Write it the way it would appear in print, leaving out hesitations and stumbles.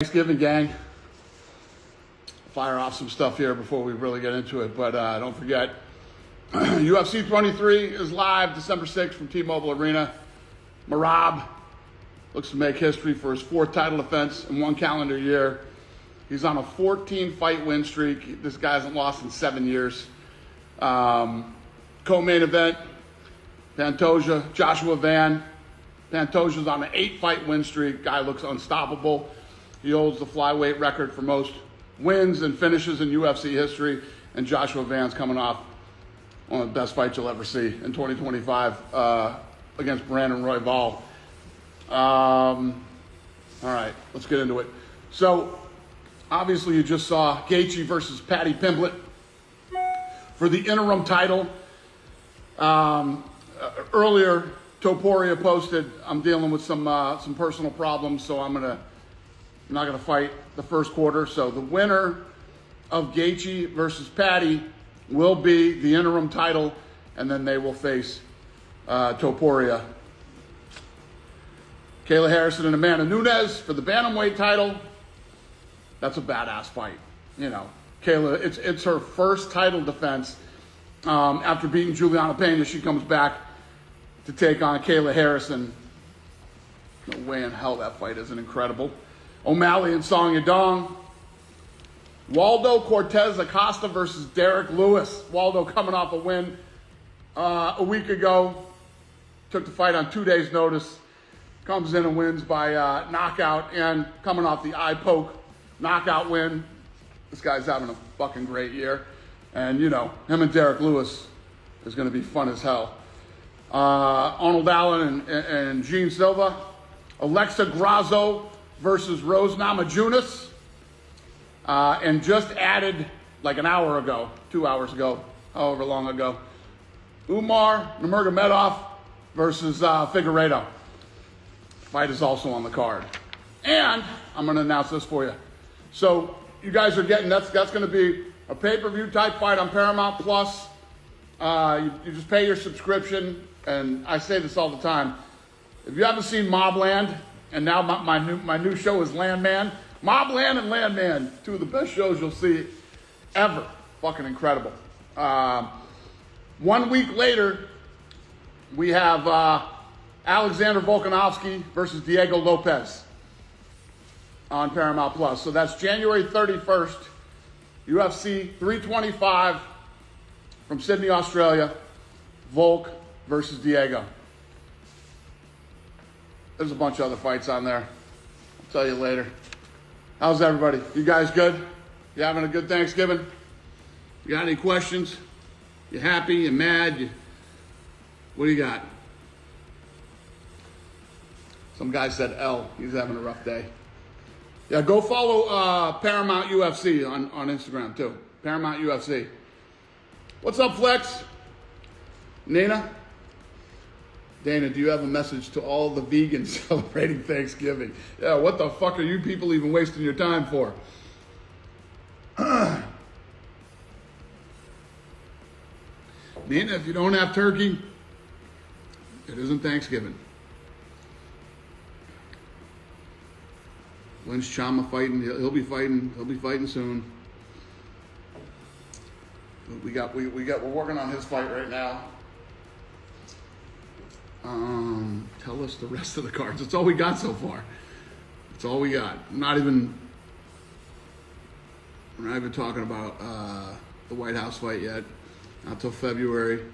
Thanksgiving, gang. Fire off some stuff here before we really get into it, but don't forget, UFC 23 is live December 6th from T-Mobile Arena. Marab looks to make history for his fourth title defense in one calendar year. He's on a 14-fight win streak. This guy hasn't lost in 7 years. Co-main event, Pantoja, Joshua Van. Pantoja's on an 8-fight win streak. Guy looks unstoppable. He holds the flyweight record for most wins and finishes in UFC history. And Joshua Van's coming off one of the best fights you'll ever see in 2025 against Brandon Royval. All right, let's get into it. So, obviously you just saw Gaethje versus Paddy Pimblett for the interim title. Earlier, Topuria posted, I'm dealing with some personal problems, so I'm not gonna fight the first quarter. So the winner of Gaethje versus Paddy will be the interim title, and then they will face Topuria. Kayla Harrison and Amanda Nunes for the bantamweight title. That's a badass fight. You know, Kayla, it's her first title defense after beating Juliana Pena. She comes back to take on Kayla Harrison. No way in hell that fight isn't incredible. O'Malley and Song Yadong. Waldo Cortez Acosta versus Derek Lewis. Waldo coming off a win a week ago. Took the fight on 2 days' notice. Comes in and wins by knockout, and coming off the eye poke knockout win. This guy's having a fucking great year. And, you know, him and Derek Lewis is going to be fun as hell. Arnold Allen and Gene Silva. Alexa Grasso versus Rose Namajunas. And just added like an hour ago, 2 hours ago, however long ago, Umar Nurmagomedov versus Figueiredo. Fight is also on the card. And I'm going to announce this for you. So you guys are getting, that's going to be a pay-per-view type fight on Paramount Plus. You just pay your subscription, and I say this all the time. If you haven't seen Mobland, and now my new show is Landman. Mobland and Landman, two of the best shows you'll see ever. Fucking incredible. 1 week later, we have Alexander Volkanovski versus Diego Lopez on Paramount Plus. So that's January 31st, UFC 325 from Sydney, Australia. Volk versus Diego. There's a bunch of other fights on there. I'll tell you later. How's everybody? You guys good? You having a good Thanksgiving? You got any questions? You happy? You mad? What do you got? Some guy said L. He's having a rough day. Yeah, go follow Paramount UFC on Instagram too. Paramount UFC. What's up, Flex? Nina? Dana, do you have a message to all the vegans celebrating Thanksgiving? Yeah, what the fuck are you people even wasting your time for? Nina, if you don't have turkey, it isn't Thanksgiving. When's Chama fighting? He'll be fighting soon. We're working on his fight right now. Tell us the rest of the cards. That's all we got so far. That's all we got. We're not even talking about the White House fight yet. Not till February.